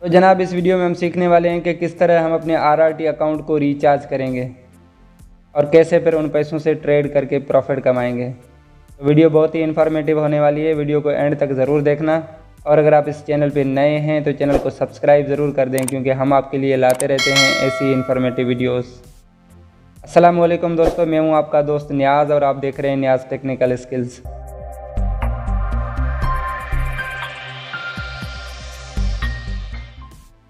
तो जनाब इस वीडियो में हम सीखने वाले हैं कि किस तरह हम अपने RRT अकाउंट को रिचार्ज करेंगे और कैसे फिर उन पैसों से ट्रेड करके प्रॉफिट कमाएंगे। तो वीडियो बहुत ही इन्फॉर्मेटिव होने वाली है, वीडियो को एंड तक ज़रूर देखना। और अगर आप इस चैनल पर नए हैं तो चैनल को सब्सक्राइब ज़रूर कर दें, क्योंकि हम आपके लिए लाते रहते हैं ऐसी इन्फॉर्मेटिव वीडियोस। अस्सलाम वालेकुम दोस्तों, मैं हूं आपका दोस्त नियाज़ और आप देख रहे हैं नियाज़ टेक्निकल स्किल्स।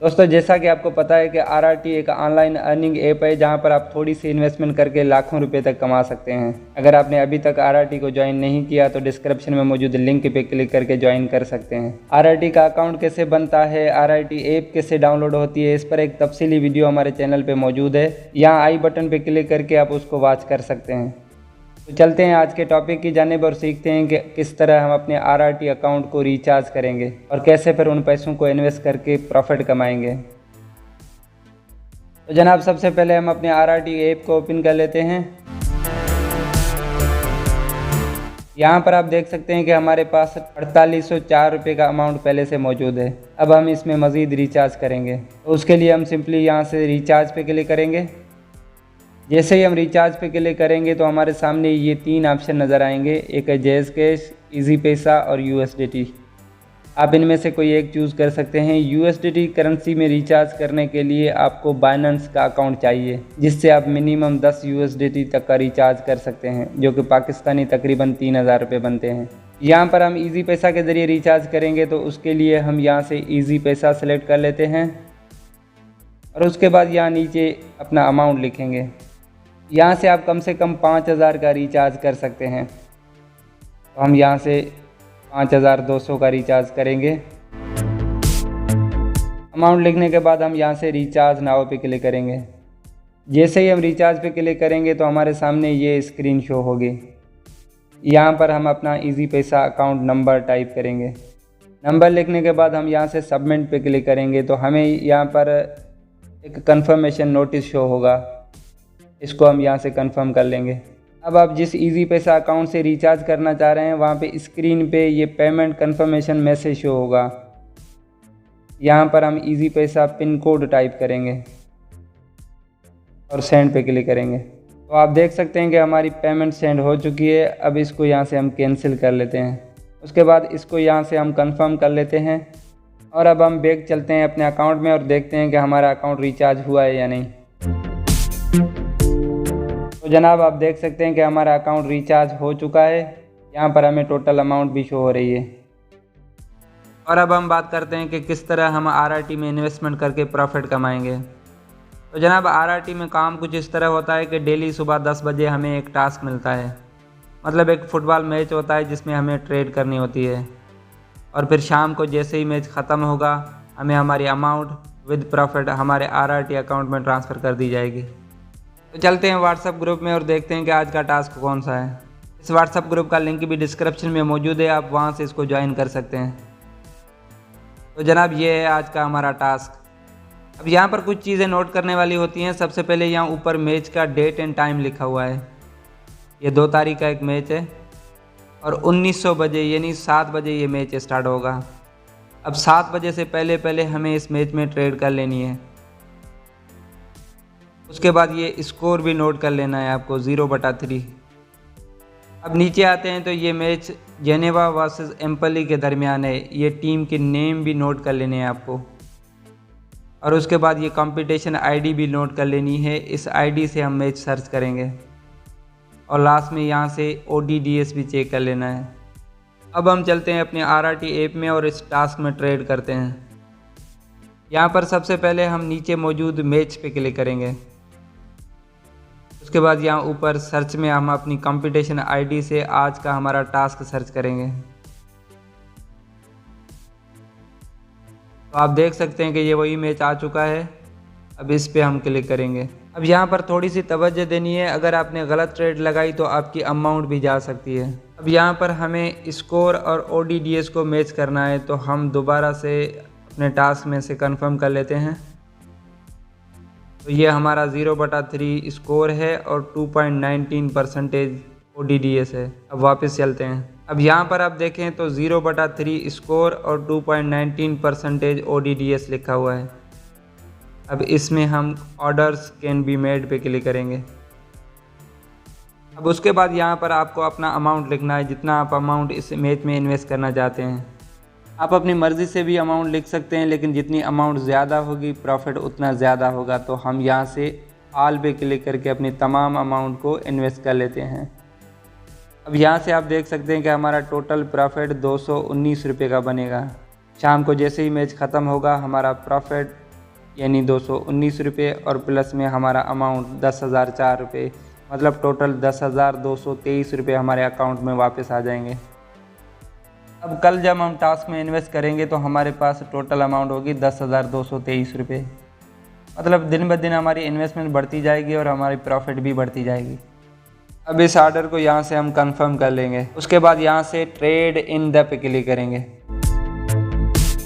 दोस्तों जैसा कि आपको पता है कि RRT एक ऑनलाइन अर्निंग ऐप है, जहां पर आप थोड़ी सी इन्वेस्टमेंट करके लाखों रुपए तक कमा सकते हैं। अगर आपने अभी तक RRT को ज्वाइन नहीं किया तो डिस्क्रिप्शन में मौजूद लिंक पे क्लिक करके ज्वाइन कर सकते हैं। RRT का अकाउंट कैसे बनता है, RRT ऐप कैसे डाउनलोड होती है, इस पर एक तफसीली वीडियो हमारे चैनल पर मौजूद है। यहाँ आई बटन पर क्लिक करके आप उसको वॉच कर सकते हैं। तो चलते हैं आज के टॉपिक की जानिब और सीखते हैं कि किस तरह हम अपने RRT अकाउंट को रिचार्ज करेंगे और कैसे फिर उन पैसों को इन्वेस्ट करके प्रॉफिट कमाएंगे। तो जनाब सबसे पहले हम अपने RRT ऐप को ओपन कर लेते हैं। यहाँ पर आप देख सकते हैं कि हमारे पास 4804 रुपये का अमाउंट पहले से मौजूद है। अब हम इसमें मज़ीद रिचार्ज करेंगे, तो उसके लिए हम सिंपली यहाँ से रिचार्ज पे क्लिक करेंगे। जैसे ही हम रिचार्ज पे क्लिक करेंगे तो हमारे सामने ये तीन ऑप्शन नज़र आएंगे, एक है जैज़ कैश, इजी पैसा और USDT। आप इनमें से कोई एक चूज़ कर सकते हैं। USDT करेंसी में रिचार्ज करने के लिए आपको बाइनेंस का अकाउंट चाहिए, जिससे आप मिनिमम 10 USDT तक का रिचार्ज कर सकते हैं, जो कि पाकिस्तानी तकरीबन 3000 रुपये बनते हैं। यहाँ पर हम इजी पैसा के ज़रिए रिचार्ज करेंगे, तो उसके लिए हम यहाँ से इजी पैसा सेलेक्ट कर लेते हैं और उसके बाद यहाँ नीचे अपना अमाउंट लिखेंगे। यहाँ से आप कम से कम 5000 का रिचार्ज कर सकते हैं, तो हम यहाँ से 5200 का रिचार्ज करेंगे। अमाउंट लिखने के बाद हम यहाँ से रिचार्ज नाउ पे क्लिक करेंगे। जैसे ही हम रिचार्ज पे क्लिक करेंगे तो हमारे सामने ये स्क्रीन शो होगी। यहाँ पर हम अपना इजी पैसा अकाउंट नंबर टाइप करेंगे। नंबर लिखने के बाद हम यहाँ से सबमिट पे क्लिक करेंगे, तो हमें यहाँ पर एक कंफर्मेशन नोटिस शो होगा। इसको हम यहाँ से कंफर्म कर लेंगे। अब आप जिस इजी पैसा अकाउंट से रिचार्ज करना चाह रहे हैं वहाँ पे स्क्रीन पे ये पेमेंट कंफर्मेशन मैसेज शो होगा। यहाँ पर हम इजी पैसा पिन कोड टाइप करेंगे और सेंड पे क्लिक करेंगे। तो आप देख सकते हैं कि हमारी पेमेंट सेंड हो चुकी है। अब इसको यहाँ से हम कैंसिल कर लेते हैं। उसके बाद इसको यहाँ से हम कंफर्म कर लेते हैं और अब हम बैक चलते हैं अपने अकाउंट में और देखते हैं कि हमारा अकाउंट रिचार्ज हुआ है या नहीं। तो जनाब आप देख सकते हैं कि हमारा अकाउंट रिचार्ज हो चुका है। यहाँ पर हमें टोटल अमाउंट भी शो हो रही है। और अब हम बात करते हैं कि किस तरह हम RRT में इन्वेस्टमेंट करके प्रॉफिट कमाएंगे। तो जनाब RRT में काम कुछ इस तरह होता है कि डेली सुबह 10 बजे हमें एक टास्क मिलता है, मतलब एक फ़ुटबॉल मैच होता है जिसमें हमें ट्रेड करनी होती है। और फिर शाम को जैसे ही मैच ख़त्म होगा हमें हमारी अमाउंट विद प्रॉफिट हमारे RRT अकाउंट में ट्रांसफ़र कर दी जाएगी। तो चलते हैं व्हाट्सएप ग्रुप में और देखते हैं कि आज का टास्क कौन सा है। इस व्हाट्सएप ग्रुप का लिंक भी डिस्क्रिप्शन में मौजूद है, आप वहां से इसको ज्वाइन कर सकते हैं। तो जनाब ये है आज का हमारा टास्क। अब यहाँ पर कुछ चीज़ें नोट करने वाली होती हैं। सबसे पहले यहाँ ऊपर मैच का डेट एंड टाइम लिखा हुआ है। ये 2 तारीख का एक मैच है और 1900 बजे यानी 7 बजे ये मैच स्टार्ट होगा। अब 7 बजे से पहले पहले हमें इस मैच में ट्रेड कर लेनी है। उसके बाद ये स्कोर भी नोट कर लेना है आपको, 0/3। अब नीचे आते हैं तो ये मैच जेनेवा वर्सेस एम्पली के दरमियान है। ये टीम के नेम भी नोट कर लेने हैं आपको। और उसके बाद ये कंपटीशन आईडी भी नोट कर लेनी है। इस आईडी से हम मैच सर्च करेंगे और लास्ट में यहाँ से ODDS भी चेक कर लेना है। अब हम चलते हैं अपने RRT ऐप में और इस टास्क में ट्रेड करते हैं। यहाँ पर सबसे पहले हम नीचे मौजूद मैच पे क्लिक करेंगे। उसके बाद यहाँ ऊपर सर्च में हम अपनी कंपटीशन आईडी से आज का हमारा टास्क सर्च करेंगे। तो आप देख सकते हैं कि ये वही मैच आ चुका है। अब इस पे हम क्लिक करेंगे। अब यहाँ पर थोड़ी सी तवज्जो देनी है, अगर आपने गलत ट्रेड लगाई तो आपकी अमाउंट भी जा सकती है। अब यहाँ पर हमें स्कोर और ODDS को मैच करना है, तो हम दोबारा से अपने टास्क में से कंफर्म कर लेते हैं। तो ये हमारा 0/3 स्कोर है और 2.19% ODDS है। अब वापस चलते हैं। अब यहाँ पर आप देखें तो 0/3 स्कोर और 2.19% ODDS लिखा हुआ है। अब इसमें हम ऑर्डर्स कैन बी मेड पे क्लिक करेंगे। अब उसके बाद यहाँ पर आपको अपना अमाउंट लिखना है, जितना आप अमाउंट इस मैच में इन्वेस्ट करना चाहते हैं। आप अपनी मर्ज़ी से भी अमाउंट लिख सकते हैं, लेकिन जितनी अमाउंट ज़्यादा होगी प्रॉफिट उतना ज़्यादा होगा। तो हम यहाँ से ऑल पे क्लिक करके अपनी तमाम अमाउंट को इन्वेस्ट कर लेते हैं। अब यहाँ से आप देख सकते हैं कि हमारा टोटल प्रॉफिट 219 रुपये का बनेगा। शाम को जैसे ही मैच ख़त्म होगा हमारा प्रॉफिट यानी 219 रुपये और प्लस में हमारा अमाउंट 10,004 रुपये, मतलब टोटल 10,223 रुपये हमारे अकाउंट में वापस आ जाएंगे। अब कल जब हम टास्क में इन्वेस्ट करेंगे तो हमारे पास टोटल अमाउंट होगी 10,223 रुपये। मतलब दिन ब दिन हमारी इन्वेस्टमेंट बढ़ती जाएगी और हमारी प्रॉफिट भी बढ़ती जाएगी। अब इस ऑर्डर को यहाँ से हम कंफर्म कर लेंगे। उसके बाद यहाँ से trade in the pay click करेंगे।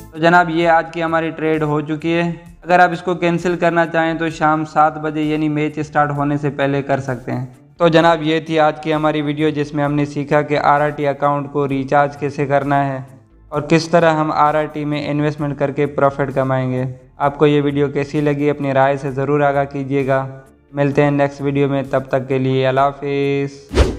तो जनाब ये आज की हमारी ट्रेड हो चुकी है। अगर आप इसको कैंसिल करना चाहें तो शाम 7 बजे यानी मैच स्टार्ट होने से पहले कर सकते हैं। तो जनाब ये थी आज की हमारी वीडियो, जिसमें हमने सीखा कि RRT अकाउंट को रिचार्ज कैसे करना है और किस तरह हम RRT में इन्वेस्टमेंट करके प्रॉफिट कमाएंगे। आपको ये वीडियो कैसी लगी अपनी राय से ज़रूर आगाह कीजिएगा। मिलते हैं नेक्स्ट वीडियो में, तब तक के लिए अल्लाह हाफिज़।